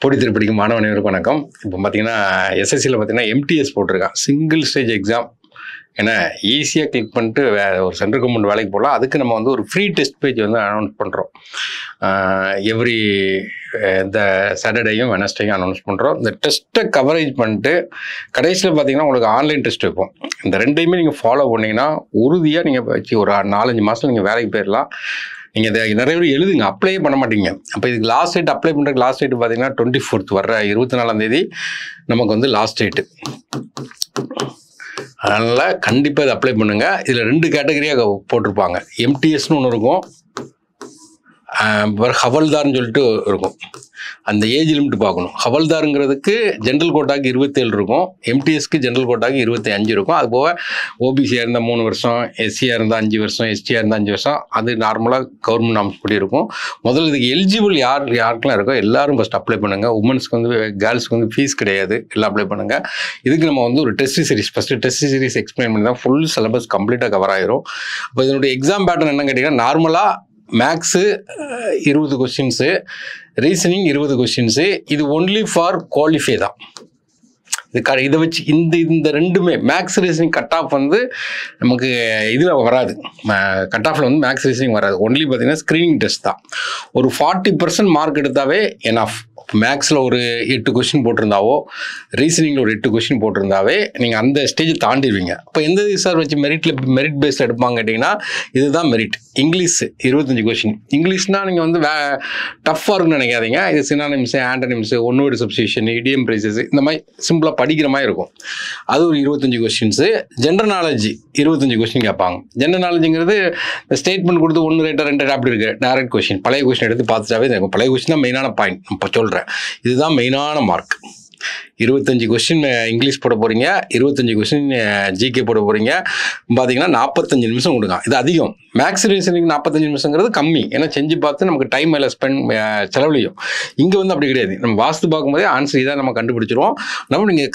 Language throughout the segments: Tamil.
போட்டி திருப்படிக்கும் மாணவ அனைவருக்கும் வணக்கம். இப்போ பார்த்தீங்கன்னா எஸ்எஸ்சியில் பார்த்தீங்கன்னா எம்டிஎஸ் போட்டிருக்கான், சிங்கிள் ஸ்டேஜ் எக்ஸாம். ஏன்னா ஈஸியாக கிளிக் பண்ணிட்டு ஒரு சென்ட்ரல் கவர்மெண்ட் வேலைக்கு போகலாம். அதுக்கு நம்ம வந்து ஒரு ஃப்ரீ டெஸ்ட் பேஜ் வந்து அனௌன்ஸ் பண்ணுறோம். எவ்ரி இந்த சாட்டர்டேயும் வெனஸ்டேயும் அனௌன்ஸ் பண்ணுறோம். இந்த டெஸ்ட்டை கவரேஜ் பண்ணிட்டு கடைசியில் பார்த்தீங்கன்னா உங்களுக்கு ஆன்லைன் டெஸ்ட் வைப்போம். இந்த ரெண்டையுமே நீங்கள் ஃபாலோ பண்ணிங்கன்னா உறுதியாக நீங்கள் வச்சு ஒரு 4-5 மாதம் நீங்கள் வேலைக்கு போயிடலாம். நீங்கள் இதை நிறைய பேர் எழுதுங்க, அப்ளையே பண்ண மாட்டீங்க. அப்போ இதுக்கு லாஸ்ட் டேட் அப்ளை பண்ணுறதுக்கு லாஸ்ட் டேட் பார்த்தீங்கன்னா 24th வர்ற 24ஆம் தேதி நமக்கு வந்து லாஸ்ட் டேட்டு. அதனால் கண்டிப்பாக இதை அப்ளை பண்ணுங்கள். இதில் 2 கேட்டகரியாக போட்டிருப்பாங்க. எம்டிஎஸ்னு ஒன்று இருக்கும், ஹவல்தார்னு சொல்லிட்டு இருக்கும். அந்த ஏஜ் லிமிட் பார்க்கணும். ஹவல்தாருங்கிறதுக்கு ஜென்ரல் கோட்டாக்கு 27 இருக்கும், எம்டிஎஸ்க்கு ஜென்ரல் கோட்டாக்கு 25 இருக்கும். அது போக ஓபிசியாக இருந்தால் 3 வருஷம், எஸ்சியாக இருந்தால் 5 வருஷம், எஸ்டியாக இருந்தால் 5 வருஷம். அது நார்மலாக கவர்மெண்ட் நாம்ஸ் படி இருக்கும். முதல்ல இதுக்கு எலிஜிபிள் யாருக்கெல்லாம் இருக்கோ எல்லாரும் ஃபஸ்ட் அப்ளை பண்ணுங்கள். உமன்ஸ்க்கு வந்து கேர்ள்ஸ்க்கு வந்து ஃபீஸ் கிடையாது, எல்லாம் அப்ளை பண்ணுங்கள். இதுக்கு நம்ம வந்து ஒரு test series first test series explain பண்ணி தான் ஃபுல் சிலபஸ் கம்ப்ளீட்டாக கவர் ஆயிரும். இப்போ இதனுடைய எக்ஸாம் பேட்டர்ன் என்னன்னு கேட்டிங்கன்னா, நார்மலாக மேக்ஸு 20 கொஸ்டின்ஸு, ரீசனிங் 20 கொஸ்டின்ஸு. இது ஒன்லி ஃபார் குவாலிஃபை தான். இதை வச்சு இந்த ரெண்டுமே மேக்ஸ் ரீசனிங் கட் ஆஃப் வந்து நமக்கு இதில் வராது. கட் ஆஃபில் வந்து மேக்ஸ் ரீசனிங் வராது. ஒன்லி பார்த்தீங்கன்னா ஸ்க்ரீனிங் டெஸ்ட் தான். ஒரு 40% மார்க் எடுத்தாவே எனாஃப். மேக்ஸில் ஒரு 8 கொஸ்டின் போட்டிருந்தாவோ, ரீசனிங்கில் ஒரு 8 கொஸ்டின் போட்டிருந்தாவே நீங்கள் அந்த ஸ்டேஜ் தாண்டிடுவீங்க. அப்போ எந்த சார் வச்சு மெரிட் பேஸில் எடுப்பாங்க கேட்டிங்கன்னா, இதுதான் மெரிட். English 25 question. இங்கிலீஷ்னால் நீங்கள் வந்து டஃப்பாக இருக்குன்னு நினைக்காதீங்க. இது synonyms, antonyms, one word substitution, idiom phrases, இந்த மாதிரி சிம்பிளாக படிக்கிற மாதிரி இருக்கும். அது ஒரு 25 கொஸ்டின்ஸு. ஜென்ரல் நாலேஜ் 25 கொஸ்டின் கேட்பாங்க. ஜென்ரல் நாலேஜுங்கிறது ஸ்டேட்மெண்ட் கொடுத்து 1 ரைட்டர் 2 அப்படி இருக்குது. டைரக்ட் கொஸ்டின், பழைய கொஸ்டின் எடுத்து பார்த்துட்டாவே இருக்கும். பழைய கொஸ்டின் தான் மெயினான பாயிண்ட். இப்போ சொல்கிறேன், இதுதான் மெயினான மார்க். 25 கொஸ்டின் இங்கிலீஷ் போட போகிறீங்க, 25 கொஸ்டின் ஜிகே போட போகிறீங்க. பார்த்தீங்கன்னா 45 நிமிஷம் கொடுங்க. இது அதிகம். மேக்ஸ் ரீசனிங் 45 நிமிஷங்கிறது கம்மி. ஏன்னா செஞ்சு பார்த்து நமக்கு டைம் மேலே செலவழியும். இங்கே வந்து அப்படி கிடையாது. நம்ம வாஸ்து பார்க்கும்போதே ஆன்சர் இதாக நம்ம கண்டுபிடிச்சிருவோம். நம்ம நீங்கள்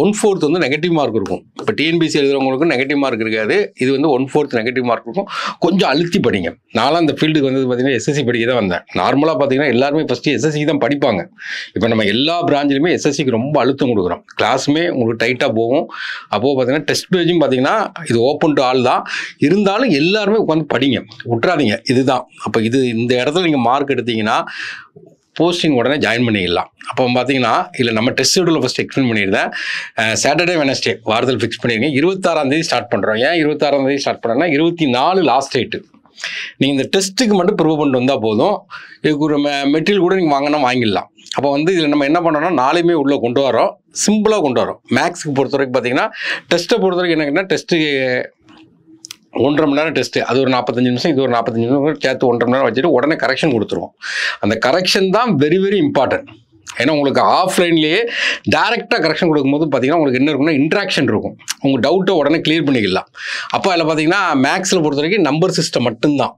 1/4 வந்து நெகட்டிவ் மார்க் இருக்கும். இப்போ டிஎன்பிசி எழுதுறவங்களுக்கு நெகட்டிவ் மார்க் இருக்காது. இது வந்து 1/4 நெகட்டிவ் மார்க் இருக்கும். கொஞ்சம் அழுத்தி படிங்க. நானும் அந்த ஃபீல்டுக்கு வந்து பார்த்தீங்கன்னா எஸ்எஸ்சி படிக்க தான் வந்தேன். நார்மலாக பார்த்தீங்கன்னா எல்லாருமே ஃபஸ்ட்டு எஸ்எஸ்சி தான் படிப்பாங்க. இப்போ நம்ம எல்லா பிரான்ச்சிலுமே எஸ்எஸ்சிக்கு ரொம்ப அழுத்தம் கொடுக்குறோம். கிளாஸுமே உங்களுக்கு டைட்டாக போகும். அப்போது பார்த்தீங்கன்னா டெஸ்ட் பேஜும் பார்த்தீங்கன்னா இது ஓப்பன் டு ஆல் தான். இருந்தாலும் எல்லாருமே உட்காந்து படிங்க, விட்றாதீங்க. இதுதான். அப்போ இந்த இடத்துல நீங்கள் மார்க் எடுத்தீங்கன்னா போஸ்டிங் உடனே ஜாயின் பண்ணிடலாம். அப்போ பார்த்தீங்கன்னா இல்லை நம்ம டெஸ்ட் ஷெட்யூலில் ஃபஸ்ட் எக்ஸ்பிளைன் பண்ணியிருந்தேன். சாட்டர்டே வெனஸ்டே வாரத்தில் ஃபிக்ஸ் பண்ணியிருக்கேன். 26ஆம் தேதி ஸ்டார்ட் பண்ணுறோம். ஏன் 26ஆம் தேதி ஸ்டார்ட் பண்ணுறோன்னா 24 லாஸ்ட் டேட்டு. நீங்கள் இந்த டெஸ்ட்டுக்கு மட்டும் ப்ரிப்பேர் பண்ணிட்டு வந்தால் போதும். இதுக்கு ஒரு மெட்டீரியல் கூட நீங்கள் வாங்கினா வாங்கிடலாம். அப்போ வந்து இதில் நம்ம என்ன பண்ணோம்னா 4மே உள்ளே கொண்டு வரோம், சிம்பிளாக கொண்டு வரோம். மேக்ஸுக்கு பொறுத்த வரைக்கும் பார்த்தீங்கன்னா டெஸ்ட்டை பொறுத்த வரைக்கும் என்னன்னா, டெஸ்ட்டு 1.5 மணி நேரம் டெஸ்ட்டு, அது ஒரு 45 நிமிஷம், இது ஒரு 45 நிமிஷம் சேர்த்து 1.5 மணி நேரம் வச்சுட்டு உடனே கரெக்ஷன் கொடுத்துருவோம். அந்த கரெக்ஷன் தான் வெரி வெரி இம்பார்ட்டன்ட். ஏன்னா உங்களுக்கு ஆஃப்லைன்லேயே டேரெக்டாக கரெக்ஷன் கொடுக்கும்போது பார்த்தீங்கன்னா உங்களுக்கு என்ன இருக்குன்னா இன்ட்ராக்ஷன் இருக்கும். உங்கள் டவுட்டை உடனே கிளியர் பண்ணிக்கலாம். அப்போ அதில் பார்த்தீங்கன்னா மேக்ஸில் பொறுத்த வரைக்கும் நம்பர் சிஸ்டம் மட்டும்தான்.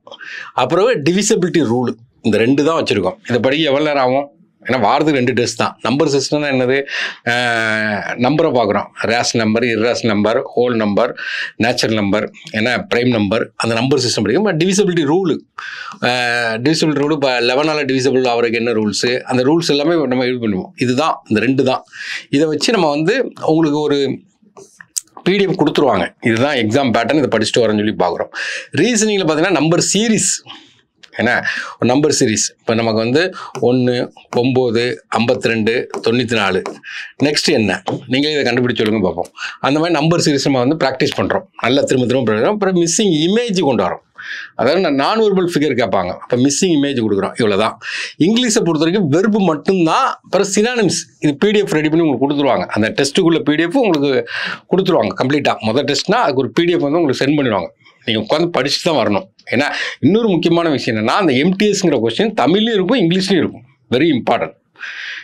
அப்புறம் டிவிசபிலிட்டி ரூல், இந்த 2 தான் வச்சுருக்கோம். இதை படிக்க எவ்வளோ நேரம் ஆகும்? ஏன்னா வாரத்துக்கு 2 டெஸ்ட் தான். நம்பர் சிஸ்டம்னா என்னது? நம்பரை பார்க்குறோம். Rational number, irrational number, whole number, natural number, ஏன்னா ப்ரைம் நம்பர், அந்த நம்பர் சிஸ்டம் படிக்கும். டிவிசபிலிட்டி ரூலு இப்போ 11ஆல் டிவிசபிள் ஆகிறதுக்கு என்ன ரூல்ஸு, அந்த ரூல்ஸ் எல்லாமே நம்ம இது பண்ணுவோம். இதுதான், இந்த 2 தான். இதை வச்சு நம்ம வந்து உங்களுக்கு ஒரு பிடிஎஃப் கொடுத்துருவாங்க. இதுதான் எக்ஸாம் பேட்டர்ன், இதை படிச்சுட்டு வரேன்னு சொல்லி பார்க்குறோம். ரீசனிங்கில் பார்த்தீங்கன்னா நம்பர் சீரீஸ், ஏன்னா ஒரு நம்பர் சீரீஸ் இப்போ நமக்கு வந்து 1, 9, 52, 94. நெக்ஸ்ட் என்ன நீங்களே இதை கண்டுபிடிச்சு சொல்லுங்க பார்ப்போம். அந்த மாதிரி நம்பர் சீரீஸ் நம்ம வந்து ப்ராக்டிஸ் பண்ணுறோம். நல்லா திரும்ப பண்ணுறோம். அப்புறம் மிஸ்ஸிங் இமேஜ் கொண்டு வரோம். அதாவது நான் வெர்பல் ஃபிகர் கேட்பாங்க. அப்போ மிஸ்ஸிங் இமேஜ் கொடுக்குறோம். இவ்வளோ தான். இங்கிலீஷை பொறுத்த வரைக்கும் வெர்பு மட்டும்தான். அப்புறம் சினானிம்ஸ் இது பிடிஎஃப் ரெடி பண்ணி உங்களுக்கு கொடுத்துருவாங்க. அந்த டெஸ்ட்டுக்குள்ள பிடிஎஃப் உங்களுக்கு கொடுத்துருவாங்க கம்ப்ளீட்டாக. முதல் டெஸ்ட்னா அதுக்கு ஒரு பிடிஎஃப் வந்து உங்களுக்கு சென்ட் பண்ணிடுவாங்க. நீங்கள் உட்காந்து படிச்சுட்டு தான் வரணும். ஏன்னா இன்னொரு முக்கியமான விஷயம் என்னென்னா, அந்த எம்டிஎஸ்ங்கிற கொஸ்டின் தமிழ்லையும் இருக்கும், இங்கிலீஷ்லையும் இருக்கும். Very important.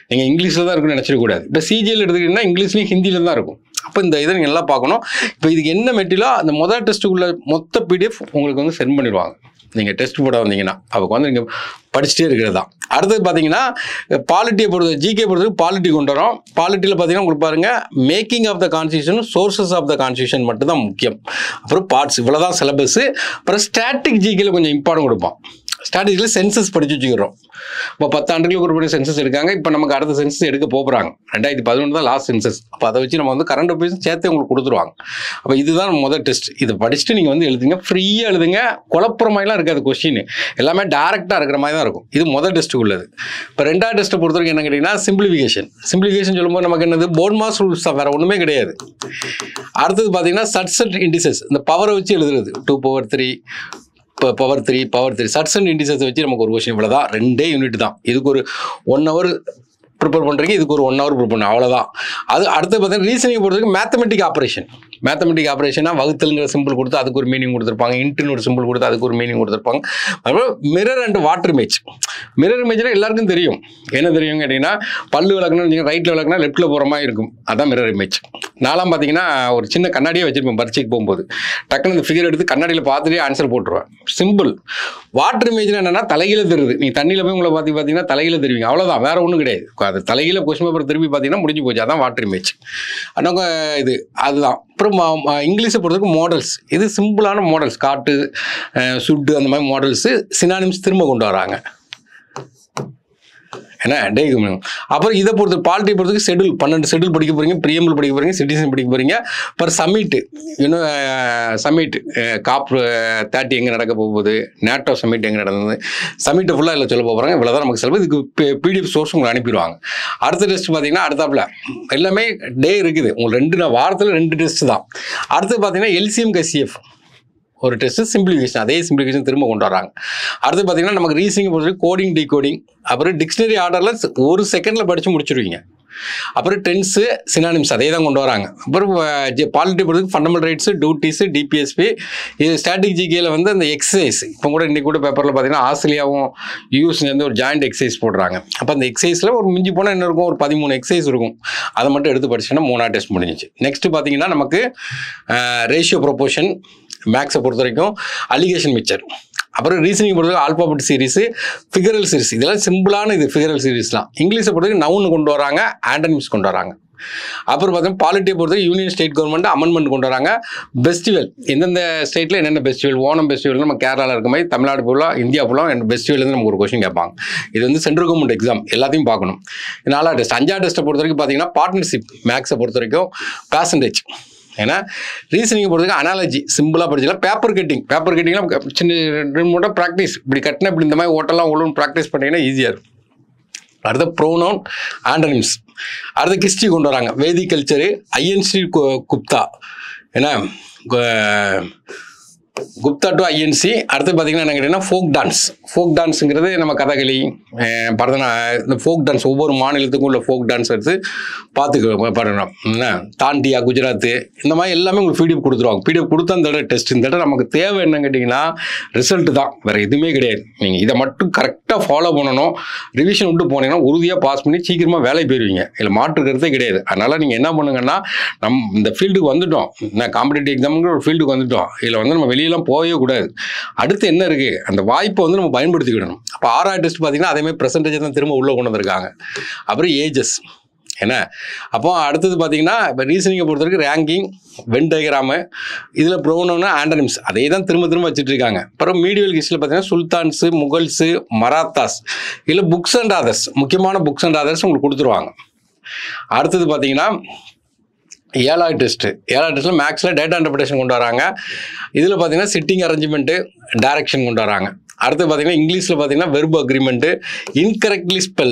நீங்கள் இங்கிலீஷில் தான் இருக்குன்னு நினச்சிடக்கூடாது. இப்போ சிஜிஎல் எடுத்துக்கிட்டிங்கன்னா இங்கிலீஷ்லையும் ஹிந்தியில் தான் இருக்கும். அப்போ இந்த இதை நீங்கள் எல்லாம் பார்க்கணும். இப்போ இதுக்கு என்ன மெட்டீரியலோ அந்த முதல் டெஸ்ட்டுக்குள்ள மொத்த பிடிஎஃப் உங்களுக்கு வந்து சென்ட் பண்ணிடுவாங்க. நீங்கள் டெஸ்ட் போட வந்தீங்கன்னா அதுக்கு வந்து நீங்கள் படிச்சுட்டே இருக்கிறது தான். அடுத்தது பார்த்தீங்கன்னா பாலிட்டியை பொறுத்த ஜிகே பொறுத்தவரைக்கும் பாலிட்டி கொண்டு வரோம். பாலிட்டியில் பார்த்தீங்கன்னா உங்களுக்கு பாருங்கள், making of the constitution, sources of the constitution மட்டும் தான் முக்கியம். அப்புறம் பார்ட்ஸ், இவ்வளோ தான் சிலபஸ். அப்புறம் ஸ்டாட்டிக் ஜிகேல கொஞ்சம் இம்பார்ட்டன்ட் கொடுப்போம். ஸ்ட்ராட்டஜியில் சென்சஸ் படித்து வச்சுக்கிறோம். இப்போ 10 ஆண்டுகளுக்கு ஒரு சென்சஸ் எடுக்காங்க. இப்போ நமக்கு அடுத்த சென்சஸ் எடுக்க போகிறாங்க. 2011 தான் லாஸ்ட் சென்சஸ். அப்போ அதை வச்சு நம்ம வந்து கரண்ட் அஃபேர்ஸ் சேர்த்து உங்களுக்கு கொடுத்துருவாங்க. அப்போ இதுதான் முதல் டெஸ்ட். இதை படிச்சுட்டு நீங்கள் வந்து எழுதுங்க, ஃப்ரீயாக எழுதுங்க, குழப்பமாயெல்லாம் இருக்காது. கொஸ்டின் எல்லாமே டேரெக்டாக இருக்கிற மாதிரி தான் இருக்கும். இது முதல் டெஸ்ட்டுக்கு உள்ளது. இப்போ ரெண்டாவது டெஸ்ட்டை பொறுத்த வரைக்கும் என்ன கேட்டிங்கன்னா சிம்பிளிஃபிகேஷன் சொல்லும்போது நமக்கு என்னது போர்ட் மாஸ் ரூல்ஸ் தான், வேறு ஒன்றுமே கிடையாது. அடுத்தது பார்த்தீங்கன்னா சட்சட் இண்டிசஸ், இந்த பவரை வச்சு எழுதுறது 2 power 3 பவர் 3 சட்ஸ் அண்ட் இண்டிசஸ் வச்சு நமக்கு ஒரு கொஸ்டின் இவ்வளோதான். 2 யூனிட் தான். இதுக்கு ஒரு 1 hour ப்ரிப்பேர் பண்ணுறீங்க, இதுக்கு ஒரு 1 hour ப்ரிப்பேர் பண்ணணும், அவ்வளோதான். அது அடுத்து பார்த்தீங்கன்னா ரீசனிங் பொறுத்தவரைக்கும் மேத்தமெட்டிக் ஆப்ரேஷனாக வகுத்தல்ங்கிற சிம்பிள் கொடுத்து அதுக்கு ஒரு மீனிங் கொடுத்துருப்பாங்க, இன்ட்டுன்னு ஒரு சிம்பிள் கொடுத்து அதுக்கு ஒரு மீனிங் கொடுத்துருப்பாங்க. அப்புறம் mirror and water image. Mirror இமேஜ்னா எல்லாருக்கும் தெரியும். என்ன தெரியும் கேட்டிங்கன்னா பல்லு விளக்குனா ரைட்டில் விளக்குனா லெஃப்ட்டில் போகிற மாதிரி இருக்கும், அதான் மிரர் இமேஜ். நான்லாம் பார்த்தீங்கன்னா ஒரு சின்ன கண்ணாடியே வச்சுருப்பேன் பரீட்சைக்கு போகும்போது. டக்குன்னு இந்த ஃபிகர் எடுத்து கண்ணாடியில் பார்த்துட்டே ஆன்சர் போட்டுருவேன். சிம்பிள். வாட்டர் இமேஜ்னா என்னென்னா தலைகீழ தெரியுது. நீங்கள் தண்ணியில் போய் உங்களை பார்த்தீங்கன்னா தலைகீழ தெரிவிங்க, அவ்வளோதான், வேறு ஒன்றும் கிடையாது. அது தலைகீழ கொஸ்டின் பேப்பர் திருப்பி பார்த்தீங்கன்னா முடிஞ்சு போச்சு, அதான் வாட்டர் இமேஜ். ஆனால் இது அதுதான். அப்புறம் இங்கிலீஷை பொறுத்தவரைக்கும் மாடல்ஸ். இது சிம்பிளான மாடல்ஸ், காட்டு சுட்டு அந்த மாதிரி மாடல்ஸு சினானிம்ஸ் திரும்ப கொண்டு வராங்க. என்ன அப்புறம் இதை பொறுத்து பாலிட்டி பொறுத்தவரைக்கும் ஷெடியூல் 12 ஷெடியூல் படிக்க போகிறீங்க, பிரியம்பிள் படிக்க போகிறீங்க, சிட்டிசன் படிக்க போகிறீங்க. அப்புறம் சம்மிட்டு சம்மிட் COP 30 எங்கே நடக்க போகுது, நேட்டோ சம்மிட் எங்கே நடந்தது, சம்மிட்டை ஃபுல்லாக இல்லை சொல்ல போகிறாங்க. இவ்வளோ தான் நமக்கு செலவு. இதுக்கு PDF சோர்ஸ் உங்களுக்கு அனுப்பிடுவாங்க. அடுத்த டெஸ்ட் பார்த்தீங்கன்னா அடுத்தாப்புல எல்லாமே டே இருக்குது உங்களுக்கு. வாரத்தில் 2 டெஸ்ட் தான். அடுத்து பார்த்தீங்கன்னா LCM HCF ஒரு டெஸ்ட்டு, சிம்பிளிஃபிகேஷன், அதே சிம்பிளிஃபிகேஷன் திரும்ப கொண்டு வராங்க. அடுத்து பார்த்தீங்கன்னா நமக்கு ரீசனிங் பொறுத்தவரைக்கும் கோடிங் டிகோடிங், அப்புறம் டிக்ஷனரி ஆர்டரில் 1 செகண்டில் படித்து முடிச்சிருவீங்க. அப்புறம் டென்ஸு சினானிம்ஸ் அதே தான் கொண்டு வராங்க. அப்புறம் பாலிட்டி பொறுத்தவரைக்கும் ஃபண்டமெண்டல் ரைட்ஸு, டியூட்டிஸு, DPSP. இது ஸ்டாட்டிக் ஜிகேல வந்து அந்த எக்ஸசைஸ் இப்போ கூட இன்றைக்கி கூட பேப்பரில் பார்த்தீங்கன்னா ஆஸ்திரேலியாவும் யூஎஸ்லேருந்து ஒரு ஜாயிண்ட் எக்ஸசைஸ் போடுறாங்க. அப்போ அந்த எக்ஸசைஸில் ஒரு மிஞ்சி போனால் என்ன இருக்கும், ஒரு 13 எக்ஸசைஸ் இருக்கும். அதை மட்டும் எடுத்து படிச்சோன்னா 3ஆவது டெஸ்ட் முடிஞ்சிச்சு. நெக்ஸ்ட்டு பார்த்தீங்கன்னா நமக்கு ரேஷியோ ப்ரொபோர்ஷன், மேக்ஸை பொறுத்த வரைக்கும் அலிகேஷன் மிக்சர். அப்புறம் ரீசனிங் பொறுத்தவரைக்கும் ஆல்பாபெட் சீரிஸு, ஃபிகரல் சீரிஸ். இதெல்லாம் சிம்பிளான இது ஃபிகரல் சீரிஸ்லாம். இங்கிலீஷை பொறுத்தவரைக்கும் நவுன் கொண்டு வராங்க, ஆண்டனிம்ஸ் கொண்டு வராங்க. அப்புறம் பார்த்தீங்கன்னா பாலிட்டியை பொறுத்தவரைக்கும் யூனியன் ஸ்டேட் கவர்மெண்ட் அமெண்ட்மெண்ட் கொண்டு வராங்க. ஃபெஸ்டிவல் எந்தெந்த ஸ்டேட்டில் என்னென்ன ஃபெஸ்டிவல், ஓணம் ஃபெஸ்டிவல் நம்ம கேரளாவில் இருக்க மாதிரி தமிழ்நாடு ஃபுல்லாக இந்தியா ஃபுல்லாக என் ஃபெஸ்டிவல்லேருந்து நமக்கு ஒரு கொஸ்டின் கேட்பாங்க. இது வந்து சென்ட்ரல் கவர்மெண்ட் எக்ஸாம், எல்லாத்தையும் பார்க்கணும். 4ஆவது டெஸ்ட். 5ஆவது டெஸ்ட்டை பொறுத்த வரைக்கும் பார்த்தீங்கன்னா பார்ட்னர்ஷிப். மேக்ஸை பொறுத்த வரைக்கும் பர்சன்டேஜ். ஏன்னா ரீசனிங்கை பொறுத்தவரைக்கும் அனாலஜி சிம்பிளாக படிச்சிடலாம். பேப்பர் கட்டிங்லாம் சின்ன 2-3 ப்ராக்டிஸ், இப்படி கட்டினா இப்படி இந்த மாதிரி ஓட்டெல்லாம் ஒழுங்கு ப்ராக்டிஸ் பண்ணிங்கன்னா ஈஸியாக இருக்கும். அடுத்த ப்ரோனவுன், ஆண்டனிம்ஸ். அடுத்த ஹிஸ்ட்ரி கொண்டு வராங்க, வேதிக் கல்ச்சரு, INC குப்தா. ஏன்னா குப்தா டு INC. அடுத்து பார்த்தீங்கன்னா என்ன கேட்டிங்கன்னா ஃபோக் டான்ஸுங்கிறது நம்ம கதகளி, இந்த ஃபோக் டான்ஸ் ஒவ்வொரு மாநிலத்துக்கும் உள்ள ஃபோக் டான்ஸ் எடுத்து பார்த்துக்கணும். தாண்டியா, குஜராத்து, இந்த மாதிரி எல்லாமே உங்களுக்கு PDF கொடுத்துருவாங்க. PDF கொடுத்தா இந்த தடவை டெஸ்ட். இந்த தடவை நமக்கு தேவை என்னன்னு கேட்டிங்கன்னா ரிசல்ட்டு தான், வேறு எதுவுமே கிடையாது. நீங்கள் இதை மட்டும் கரெக்டாக ஃபாலோ பண்ணணும். ரிவிஷன் விட்டு போனீங்கன்னா உறுதியாக பாஸ் பண்ணி சீக்கிரமாக வேலை போயிடுவீங்க. இதில் மாற்றுக்கிறதே கிடையாது. அதனால் நீங்கள் என்ன பண்ணுங்கன்னா, இந்த ஃபீல்டுக்கு வந்துட்டோம், காம்படிட்டிவ் எக்ஸாமுங்கிற ஒரு ஃபீல்டுக்கு வந்துட்டோம். இதில் வந்து நம்ம வெளியெல்லாம் போகவே கூடாது. அடுத்து என்ன இருக்குது, அந்த வாய்ப்பை வந்து நம்ம பயன்படுத்திக்கிடணும். அப்போ 6ஆவது டெஸ்ட் பார்த்தீங்கன்னா அதேமாதிரி பெர்சன்டேஜ் தான் திரும்ப உள்ளே கொண்டு வந்திருக்காங்க. அப்புறம் ஏஜஸ். என்ன அப்போ அடுத்தது பார்த்தீங்கன்னா இப்போ ரீசனிங்கை பொறுத்த வரைக்கும் ரேங்கிங், வென் டயக்ராமு, இதில் ப்ரோனோன்னா ஆண்டனிம்ஸ் அதே தான் திரும்ப வச்சுட்டு இருக்காங்க. அப்புறம் மீடியல் ஹிஸ்ட்ரியில் பார்த்தீங்கன்னா சுல்தான்ஸு, முகல்ஸு, மராத்தாஸ், இதில் புக்ஸ் அண்ட் ஆதர்ஸ், முக்கியமான புக்ஸ் அண்ட் ஆதர்ஸ் உங்களுக்கு கொடுத்துருவாங்க. அடுத்தது பார்த்தீங்கன்னா 7ஆவது டெஸ்ட்டில் மேக்ஸில் டேட்டா இன்டர்பிரேஷன் கொண்டு வராங்க. இதில் பார்த்தீங்கன்னா சிட்டிங் அரேஞ்ச்மெண்ட்டு, டைரக்ஷன் கொண்டு வராங்க. அடுத்து பார்த்தீங்கன்னா இங்கிலீஷில் பார்த்தீங்கன்னா வெர்பு அக்ரிமெண்ட்டு, இன்கரெக்ட்லி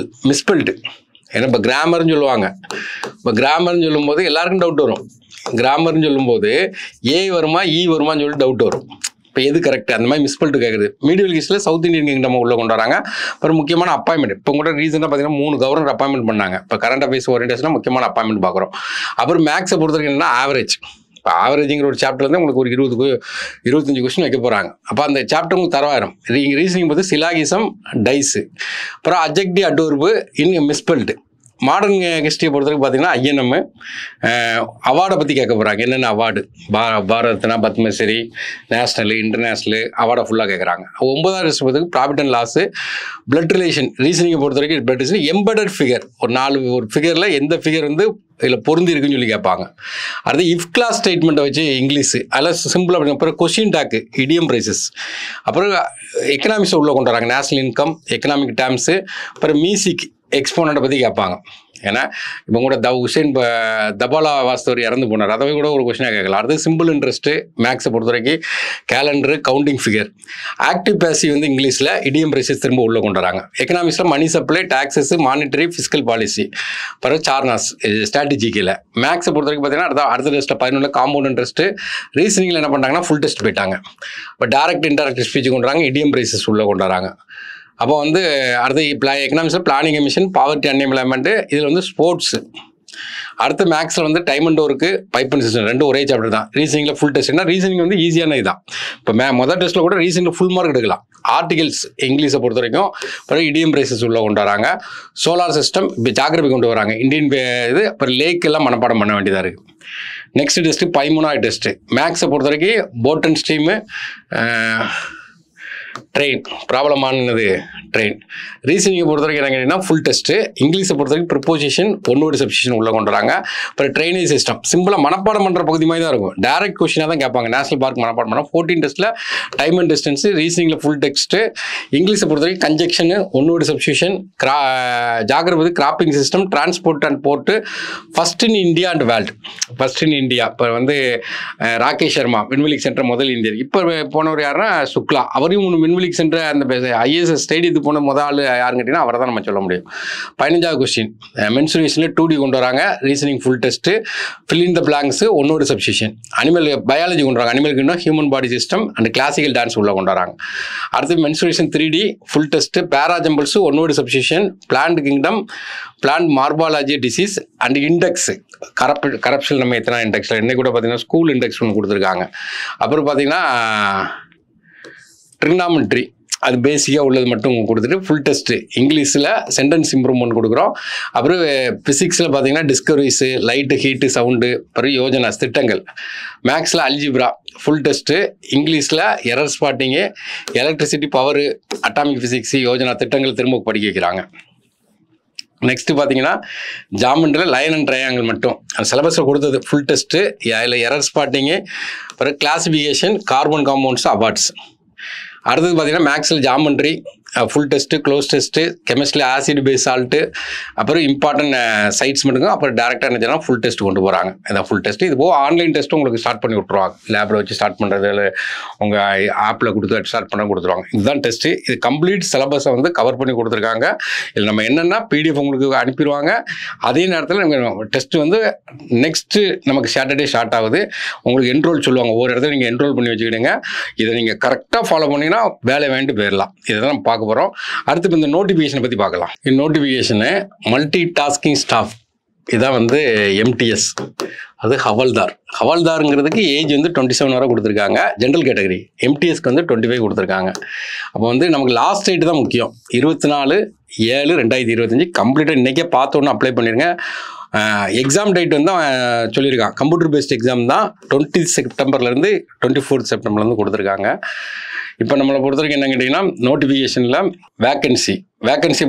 மிஸ்பெல்டு. ஏன்னா இப்போ கிராமர்னு சொல்லுவாங்க. இப்போ கிராமர்னு சொல்லும்போது எல்லாருக்கும் டவுட் வரும். கிராமர்னு சொல்லும்போது வருமா வருமானு சொல்லி டவுட் வரும். இப்போ எது கரெக்ட், அந்த மாதிரி மிஸ்பெல்ட்டு கேட்குறது. மீடியல் ஈஸ்டில் சவுத் இந்தியன் கிங்டம் உள்ள கொண்டு வராங்க. அப்புறம் முக்கியமான அப்பாயின்மெண்ட். இப்போ கூட ரீசெண்டாக பார்த்தீங்கன்னா 3 கவர்னர் அப்பாயின்மெண்ட் பண்ணாங்க. இப்போ கரண்ட் அஃபேர்ஸ் ஓரியன்டேஷனில் முக்கியமான அப்பாயின்மெண்ட் பார்க்குறோம். அப்புறம் மேக்ஸை பொறுத்த வரைக்கும் என்னன்னா ஆவரேஜ். இப்போ ஆவரேஜிங்கிற ஒரு சாப்டர்லேருந்து உங்களுக்கு ஒரு 25 கொஸ்டின் வைக்க போகிறாங்க. அப்போ அந்த சாப்டர் உங்களுக்கு தரவாயிரும். ரீசனிங் போது சிலாகிசம், டைஸு, அப்புறம் அட்ஜெக்டிவ், அட்வர்பு, மிஸ்பெல்டு, மாடர்ன் ஹிஸ்ட்ரியை பொறுத்தவரைக்கும் பார்த்தீங்கன்னா ஐஎன்எம் அவார்டை பற்றி கேட்க போகிறாங்க. என்னென்ன அவார்டு, பாரத்னா, பத்மஸ்ரீ, நேஷ்னலு, இன்டர்நேஷ்னலு அவார்டை ஃபுல்லாக கேட்குறாங்க. 9வது ஹிஸ்ட்ரி பொறுத்தவரைக்கும் profit and loss, blood relation, ரீசனிங்கை பொறுத்த வரைக்கும் பிளட் ரிலேஷன், எம்பெடட் ஃபிகர், ஒரு ஃபிகரில் எந்த ஃபிகர் வந்து இதில் பொருந்தி இருக்குன்னு சொல்லி கேட்பாங்க. அடுத்து இஃப் கிளாஸ் ஸ்டேட்மெண்ட்டை வச்சு இங்கிலீஷு, அதில் சிம்பிளாக அப்படி. அப்புறம் கொஸ்டின் டாக்கு, இடியம் ப்ரைசஸ், அப்புறம் எக்கனாமிக்ஸை உள்ளே கொண்டு வராங்க. நேஷனல் இன்கம், எக்கனாமிக் டேர்ம்ஸு, அப்புறம் மியூசிக் எக்ஸ்போனண்ட்டை பற்றி கேட்பாங்க. ஏன்னா இப்போ கூட உசேன் தபாலா வாஸ்தவர் இறந்து போனார், அதை கூட ஒரு கொஸ்டினாக கேட்கலாம். அடுத்து சிம்பிள் இன்ட்ரெஸ்ட்டு, மேக்ஸை பொறுத்த வரைக்கும் calendar, counting figure. Active passive வந்து இங்கிலீஷில், இடியம் ப்ரைசஸ் திரும்ப உள்ளே கொண்டு வராங்க. எக்கனாமிக்ஸில் money supply, taxes, monetary, fiscal policy, அப்புறம் சார்னாஸ், ஸ்ட்ராட்டஜிக்கில். மேக்ஸை பொறுத்த வரைக்கும் பார்த்தீங்கன்னா அடுத்த டெஸ்ட்டில் 11 காம்பவுண்ட் இன்ட்ரெஸ்ட்டு. ரீசனிங்கில் என்ன பண்ணுறாங்கன்னா ஃபுல் டெஸ்ட் போயிட்டாங்க. இப்போ டைரக்ட் இன்டராக்டிவ் ஸ்பீச் கொண்டு வராங்க, இடியம் ப்ரைசஸ் உள்ளே கொண்டு வராங்க. அப்போ வந்து அடுத்து எக்கனாமிக்ஸில் பிளானிங் எமிஷன், பாவர்ட்டி அன்எம்ப்ளாய்மெண்ட்டு, இதில் வந்து ஸ்போர்ட்ஸு. அடுத்து மேக்ஸில் வந்து time and work, pipe and system, ரெண்டும் ஒரே சாப்டர் தான். ரீசனிங்கில் ஃபுல் டெஸ்ட்னா ரீசனிங் வந்து ஈஸியான இதுதான். இப்போ முதல் டெஸ்ட்டில் கூட ரீசனிங்கில் ஃபுல் மார்க் எடுக்கலாம். ஆர்டிகல்ஸ் இங்கிலீஷை பொறுத்த வரைக்கும் அப்புறம் இடியம் ப்ரைசஸ் உள்ளே கொண்டு வராங்க. சோலார் சிஸ்டம், இப்போ ஜாகிரபி கொண்டு வராங்க. இந்தியன் இது அப்புறம் லேக் எல்லாம் மனப்பாடம் பண்ண வேண்டியதாக இருக்குது. நெக்ஸ்ட் டெஸ்ட்டு 13வது டெஸ்ட்டு. மேக்ஸை பொறுத்த வரைக்கும் போட் அண்ட் ஸ்ட்ரீமு, ட்ரெயின், ப்ராப்ளமானது ட்ரெயின். ரீசனிங்கை பொறுத்த வரைக்கும் என்ன கேட்டிங்கன்னா ஃபுல் டெஸ்ட்டு. இங்கிலீஷை பொறுத்த வரைக்கும் ப்ரிப்போசிஷன், ஒன்னோட சப்ஸ்டிஷன் உள்ளே கொண்டு வராங்க. அப்புறம் ட்ரெயினேஜ் சிஸ்டம் சிம்பிளாக மனப்பாடம் பண்ணுற பகுதி மாதிரி தான் இருக்கும். டைரக்ட் கொஸ்டினாக தான் கேட்பாங்க. நேஷனல் பார்க் மனப்பாடம் பண்ணால் 14 டெஸ்ட்டில் டைம் அண்ட் டிஸ்டன்ஸு. ரீசனிங்கில் ஃபுல் டெக்ஸ்ட்டு. இங்கிலீஷை பொறுத்த வரைக்கும் கன்ஜெக்ஷனு, ஒன்னோட substitution, geography, cropping system, transport and port, first in India and world. First in India இப்போ வந்து ராகேஷ் சர்மா, விண்வெளி சென்ற முதல் இந்தியர். இப்போ போனவர் யாருன்னா சுக்லா, அவரையும் விண்வெளி சென்ற அந்த ஐஏஎஸ் ஸ்டேடியத்துக்கு போன முதல் ஆள் யாருன்னு கேட்டிங்கன்னா அவரை தான் நம்ம சொல்ல முடியும். 15வது கொஸ்டின். மென்சுரேஷனில் 2D கொண்டு வராங்க. Reasoning full test. Fill in the blanks, ஒன்னோட சப்ஸ்டிஷன். அனிமல் பயாலஜி கொண்டு வராங்க. Animal kingdom, human body system and classical dance உள்ள கொண்டு வராங்க. அடுத்து மென்சுரேஷன் 3D ஃபுல் டெஸ்ட்டு. பேரா ஜம்பிள்ஸு, ஒன்னோட subsection. Plant kingdom, plant morphology disease and index. Corruption நம்ம எத்தனை இண்டெக்ஸில் இன்னைக்கு கூட பார்த்தீங்கன்னா ஸ்கூல் இண்டெக்ஸ் ஒன்று கொடுத்துருக்காங்க. அப்புறம் பார்த்தீங்கன்னா ட்ரிக்னாமெட்ரி, அது பேசிக்காக உள்ளது மட்டும் கொடுத்துட்டு ஃபுல் டெஸ்ட்டு. இங்கிலீஷில் சென்டென்ஸ் இம்ப்ரூவ்மெண்ட் கொடுக்குறோம். அப்புறம் ஃபிசிக்ஸில் பார்த்தீங்கன்னா டிஸ்கவரிஸு, லைட்டு, ஹீட்டு, சவுண்டு, அப்புறம் யோஜனாஸ், திட்டங்கள். மேக்ஸில் அல்ஜிப்ரா ஃபுல் டெஸ்ட்டு. இங்கிலீஷில் error spotting, electricity, power, atomic physics, yojana, திட்டங்கள் திரும்ப படிக்க வைக்கிறாங்க. நெக்ஸ்ட்டு பார்த்தீங்கன்னா ஜாமெண்ட்ரியில் லைன் அண்ட் ட்ரையாங்கிள் மட்டும் அந்த சிலபஸில் கொடுத்தது ஃபுல் டெஸ்ட்டு. அதில் எரர் ஸ்பாட்டிங்கு, அப்புறம் கிளாசிஃபிகேஷன், கார்பன் காம்பவுண்ட்ஸ், அவார்ட்ஸ். அடுத்தது பார்த்தீங்கன்னா மேக்ஸில் geometry full test, cloze test, கெமிஸ்ட்ரியில் ஆசிட் பேஸ் சால்ட்டு, அப்புறம் இம்பார்ட்டன்ட் சைட்ஸ் மட்டும். அப்புறம் டேரெக்டாக என்ன செய்யலாம் ஃபுல் டெஸ்ட் கொண்டு போகிறாங்க. இதான் ஃபுல் டெஸ்ட்டு. இது போக ஆன்லைன் டெஸ்ட்டு உங்களுக்கு ஸ்டார்ட் பண்ணி விட்ருவாங்க. லேபில் வச்சு ஸ்டார்ட் பண்ணுறது, இல்லை உங்கள் ஆப்பில் கொடுத்து ஸ்டார்ட் பண்ண கொடுத்துருவாங்க. இதுதான் டெஸ்ட்டு. இது கம்ப்ளீட் சிலபஸை வந்து கவர் பண்ணி கொடுத்துருக்காங்க. இதில் நம்ம என்னென்னா பிடிஎஃப் உங்களுக்கு அனுப்பிடுவாங்க. அதே நேரத்தில் நம்ம டெஸ்ட்டு வந்து நெக்ஸ்ட்டு நமக்கு சாட்டர்டே ஸ்டார்ட் ஆகுது. உங்களுக்கு என்ரோல் சொல்லுவாங்க. ஒவ்வொரு இடத்துல நீங்கள் என்ரோல் பண்ணி வச்சுக்கிடுங்க. இதை நீங்கள் கரெக்டாக ஃபாலோ பண்ணிங்கன்னா வேலை வேண்டி போயிடலாம். இதை தான் நம்ம பார்க்க போகிறோம். அடுத்து இந்த நோட்டிஃபிகேஷனை பற்றி பார்க்கலாம். இந்த நோட்டிஃபிகேஷனு மல்டி டாஸ்கிங் ஸ்டாஃப், இதான் வந்து எம்டிஎஸ். அது ஹவல்தாருங்கிறதுக்கு ஏஜ் வந்து 27 வரை கொடுத்துருக்காங்க. General category. எம்டிஎஸ்க்கு வந்து 25 கொடுத்துருக்காங்க. அப்போ வந்து நமக்கு லாஸ்ட் டேட் தான் முக்கியம். 24/7/2025 கம்ப்ளீட்டாக இன்றைக்கே பார்த்தோன்னு அப்ளை பண்ணிடுங்க. எக்ஸாம் டேட் வந்து சொல்லியிருக்கான். கம்ப்யூட்டர் பேஸ்ட் எக்ஸாம் தான். 20 செப்டம்பர்லேருந்து 24 செப்டம்பர்லேருந்து கொடுத்துருக்காங்க. இப்போ நம்மளை பொறுத்த வரைக்கும் என்ன கேட்டிங்கன்னா நோட்டிஃபிகேஷனில் வேக்கன்சி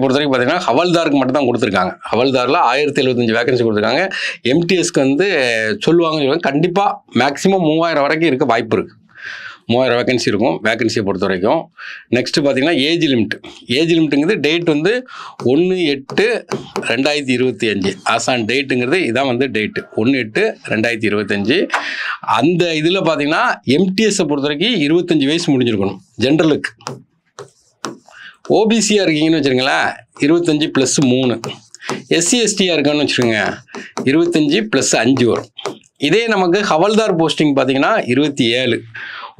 பொறுத்த வரைக்கும் பார்த்தீங்கன்னா ஹவல்தாருக்கு மட்டும் தான் கொடுத்துருக்காங்க. ஹவல்தாரில் 1075 வேக்கன்சி கொடுத்துருக்காங்க. எம்டிஎஸ்க்கு வந்து சொல்லுவாங்க கண்டிப்பாக மேக்ஸிமம் 3000 வரைக்கும் இருக்க வாய்ப்பு இருக்குது. 3000 வேக்கன்சி இருக்கும் வேக்கன்சியை பொறுத்த வரைக்கும். நெக்ஸ்ட்டு பார்த்தீங்கன்னா ஏஜ் லிமிட்டுங்கிறது டேட் வந்து 1/8/2025 ஆசான் டேட்டுங்கிறது இதான் வந்து டேட்டு 1/8/2025. அந்த இதில் பார்த்தீங்கன்னா எம்டிஎஸை பொறுத்த வரைக்கும் 25 வயசு முடிஞ்சிருக்கணும் ஜென்ரலுக்கு. ஓபிசியாக இருக்கீங்கன்னு வச்சுருங்களேன் 25+3. SC/STயாக இருக்கான்னு வச்சுருங்க 25+5 வரும். இதே நமக்கு ஹவல்தார் போஸ்டிங் பார்த்தீங்கன்னா 27.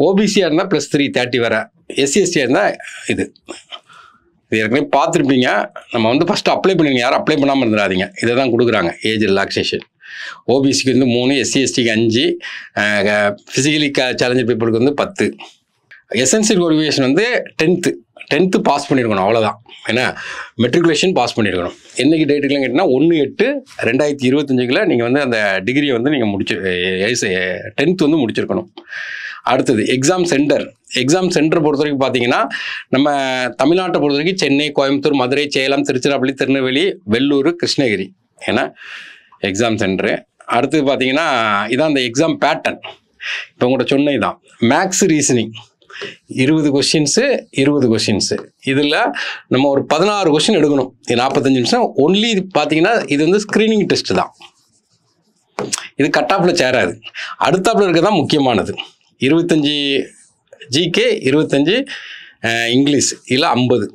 ஓபிசியாக இருந்தால் +3 30 வர. SC/STயாக இருந்தால் இது ஏற்கனவே பார்த்துருப்பீங்க. நம்ம வந்து ஃபஸ்ட்டு அப்ளை பண்ணிடுங்க. யாரும் அப்ளை பண்ணாமல் இருந்துடாதீங்க. இதை தான் கொடுக்குறாங்க ஏஜ் ரிலாக்ஸேஷன். ஓபிசிக்கு வந்து 3, SC/STக்கு 5, ஃபிசிக்கலி சேலஞ்சர் பீப்புளுக்கு வந்து 10. எசென்சியல் குவாலிஃபிகேஷன் வந்து 10th 10th பாஸ் பண்ணியிருக்கணும், அவ்வளோதான். ஏன்னா மெட்ரிகுலேஷன் பாஸ் பண்ணியிருக்கணும். என்றைக்கு டேட்டுக்கெலாம் கேட்டிங்கன்னா 1/8/2025 நீங்கள் வந்து அந்த டிகிரியை வந்து நீங்கள் 10th வந்து முடிச்சிருக்கணும். அடுத்தது எக்ஸாம் சென்டர் பொறுத்த வரைக்கும் பார்த்தீங்கன்னா நம்ம தமிழ்நாட்டை பொறுத்த வரைக்கும் சென்னை, கோயம்புத்தூர், மதுரை, சேலம், திருச்சிராப்பள்ளி, திருநெல்வேலி, வெள்ளூர், கிருஷ்ணகிரி ஏன்னா எக்ஸாம் சென்டரு. அடுத்தது பார்த்தீங்கன்னா இதான் அந்த எக்ஸாம் பேட்டர்ன். இப்போ உங்கள்கிட்ட சொன்னது தான் மேக்ஸ் ரீசனிங் 20 கொஷின்ஸு. இதில் நம்ம ஒரு 16 கொஷின் எடுக்கணும். 45 நிமிஷம் ஒன்லி. இது பார்த்தீங்கன்னா இது வந்து ஸ்க்ரீனிங் டெஸ்ட் தான். இது கட் ஆஃபில் சேராது. அடுத்தாப்பில் இருக்க தான் முக்கியமானது. 25 ஜிகே, 25 இங்கிலீஷ், இல்லை 50.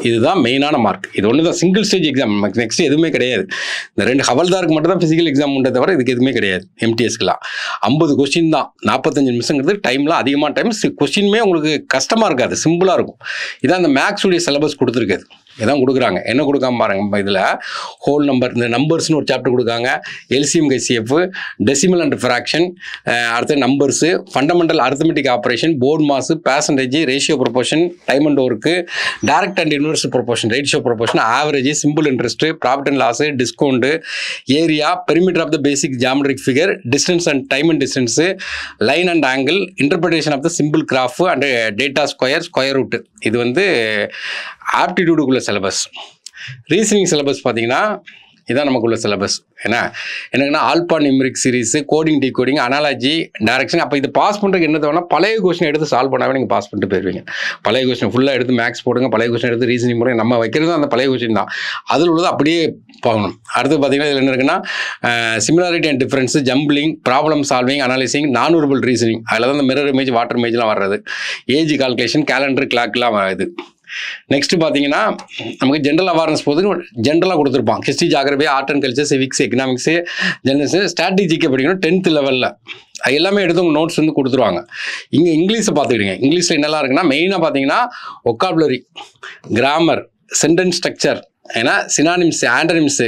இதுதான் மெயினான மார்க். இது ஒன்று தான் சிங்கிள் ஸ்டேஜ் எக்ஸாம். நெக்ஸ்ட் எதுவுமே கிடையாது. இந்த 2 ஹவல்தாருக்கு மட்டும் தான் ஃபிசிக்கல் எக்ஸாம் உண்டே தவிர இதுக்கு எதுவுமே கிடையாது. MTSக்குலாம் 50 கொஸ்டின் தான். 45 நிமிஷங்கிறது டைம்லாம் அதிகமான டைம். கொஸ்டினுமே உங்களுக்கு கஷ்டமாக இருக்காது, சிம்பிளாக இருக்கும். இதான் இந்த மேக்ஸுடைய சிலபஸ் கொடுத்துருக்குது. இதான் கொடுக்குறாங்க. என்ன கொடுக்காம பாருங்க, இதில் ஹோல் நம்பர், இந்த நம்பர்ஸ்னு ஒரு சாப்டர் கொடுக்காங்க. LCM HCF, decimal and fraction, அடுத்த numbers, fundamental arithmetic operation, BODMAS, percentage, ratio proportion, time and work, direct and inverse proportion, ratio proportion, average, simple interest, profit and loss, discount, area, perimeter of the basic geometric figure, distance and time and distance, line and angle, interpretation of the simple graph and data square root. இது வந்து ஆப்டிடியூடுக்குள்ள சிலபஸ். ரீசனிங் சிலபஸ் பார்த்தீங்கன்னா இதான் நமக்குள்ள சிலபஸ். என்னன்னா alpha numeric series, coding, decoding, analogy, direction. அப்போ இது பாஸ் பண்ணுறதுக்கு என்ன தேவைன்னா பழைய கொஸ்டின் எடுத்து சால்வ் பண்ணாவே நீங்கள் பாஸ் பண்ணிட்டு போயிருவீங்க. பழைய கொஸ்டின் ஃபுல்லாக எடுத்து மேக்ஸ் போடுங்க, பழைய கொஸ்டின் எடுத்து ரீசனிங் போடுங்க. நம்ம வைக்கிறது அந்த பழைய கொஸ்டின் தான், அதில் உள்ளது அப்படியே பார்க்கணும். அடுத்து பார்த்தீங்கன்னா இதில் என்ன இருக்குன்னா similarity and difference, jumbling, problem solving, analysing, நான் வெர்பல் ரீசனிங். அதில் தான் இந்த மிரர் இமேஜ், வாட்டர் இமேஜ்லாம் வர்றது, ஏஜ் கால்குலேஷன், கேலண்டர், கிளாக்லாம் இது. நெக்ஸ்ட் பார்த்தீங்கன்னா நமக்கு ஜென்ரல் அவேர்னஸ் போது ஜென்ரலாக கொடுத்துருப்பான். History, geography, art and culture, civics, economics, generals, ஸ்ட்ராட்டஜிக்கை படிக்கணும் 10th லெவலில். எல்லாமே எடுத்து உங்கள் நோட்ஸ் வந்து கொடுத்துருவாங்க. இங்கே இங்கிலீஷை பார்த்துக்கிடுங்க. இங்கிலீஷில் என்னெல்லாம் இருக்குன்னா மெயினாக பார்த்தீங்கன்னா ஒக்காபுலரி, கிராமர், சென்டென்ஸ் ஸ்ட்ரக்சர், ஏன்னா சினானிம்ஸு, ஆண்டனிம்ஸு,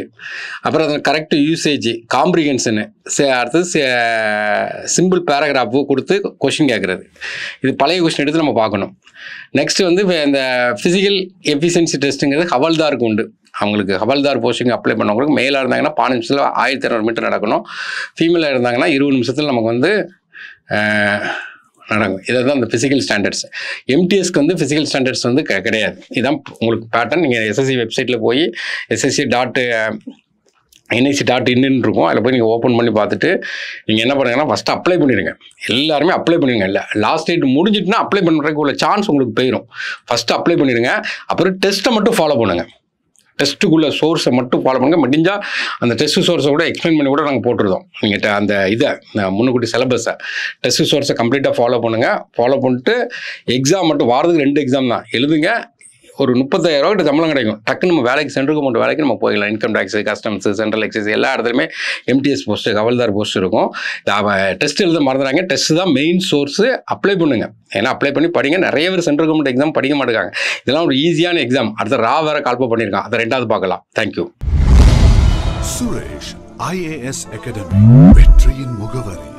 அப்புறம் அது கரெக்ட் யூசேஜ், காம்ப்ரிஹென்ஷனு, அடுத்தது சிம்பிள் பேராகிராஃபு கொடுத்து கொஷின் கேட்குறது. இது பழைய கொஷின் எடுத்து நம்ம பார்க்கணும். நெக்ஸ்ட் வந்து இந்த ஃபிசிக்கல் எஃபிஷியன்சி டெஸ்ட்டுங்கிறது ஹவல்தாருக்கு உண்டு. அவங்களுக்கு ஹவல்தார் போஸ்டிங் அப்ளை பண்ணவங்களுக்கு மேலாக இருந்தாங்கன்னா 5 நிமிஷத்தில் 1200 மீட்டர் நடக்கணும். ஃபீமேலாக இருந்தாங்கன்னா 20 நிமிஷத்தில் நமக்கு வந்து நடக்கும். இதை தான் இந்த ஃபிசிக்கல் ஸ்டாண்டர்ட்ஸ். MTSக்கு வந்து ஃபிசிக்கல் ஸ்டாண்டர்ட்ஸ் வந்து கிடையாது. இதுதான் உங்களுக்கு பேட்டர்ன். நீங்கள் SSC வெப்சைட்டில் போய் ssc.nic.in இருக்கும். அதில் போய் நீங்கள் ஓப்பன் பண்ணி பார்த்துட்டு நீங்கள் என்ன பண்ணுங்கன்னா ஃபஸ்ட்டு அப்ளை பண்ணிடுங்க. எல்லாருமே அப்ளை பண்ணிடுங்க. இல்லை லாஸ்ட் டேட் முடிஞ்சிட்டுனா அப்ளை பண்ணுறதுக்கு உள்ள சான்ஸ் உங்களுக்கு போயிடும். ஃபஸ்ட்டு அப்ளை பண்ணிடுங்க. அப்புறம் டெஸ்ட்டை மட்டும் ஃபாலோ பண்ணுங்கள். டெஸ்ட்டுக்குள்ள சோர்ஸை மட்டும் ஃபாலோ பண்ணுங்கள். முடிஞ்சால் அந்த டெஸ்ட் சோர்ஸை கூட எக்ஸ்பிளைன் பண்ணி கூட நாங்கள் போட்டுருந்தோம். நீங்கள் அந்த இதை முன்னுக்கூட்டி சிலபஸை டெஸ்ட் சோர்ஸை கம்ப்ளீட்டாக ஃபாலோ பண்ணுங்கள். ஃபாலோ பண்ணிட்டு எக்ஸாம் மட்டும் வாரத்துக்கு 2 எக்ஸாம் தான் எழுதுங்க. ஒரு 30,000 கிட்ட சம்பளம் கிடைக்கும். டக்குன்னு நம்ம வேலைக்கு சென்ட்ரல் கவர்மெண்ட் வேலைக்கு நம்ம போயிடலாம். Income tax, customs, central excise எல்லா இடத்துலையுமே MTS போஸ்ட்டு, ஹவல்தார் போஸ்ட் இருக்கும். டெஸ்ட் எழுத மறந்துறாங்க. டெஸ்ட் தான் மெயின் சோர்ஸு. அப்ளை பண்ணுங்கள். ஏன்னா அப்ளை பண்ணி படிங்க. நிறைய பேர் சென்ட்ரல் கவர்மெண்ட் எக்ஸாம் படிக்க மாட்டேங்காங்க. இதெல்லாம் ஒரு ஈஸியான எக்ஸாம். அடுத்த வேற கால்ப பண்ணியிருக்கான். அதை 2வது பார்க்கலாம். தேங்க்யூ. சுரேஷ் IAS அகாடமி, வெற்றியின் முகவரி.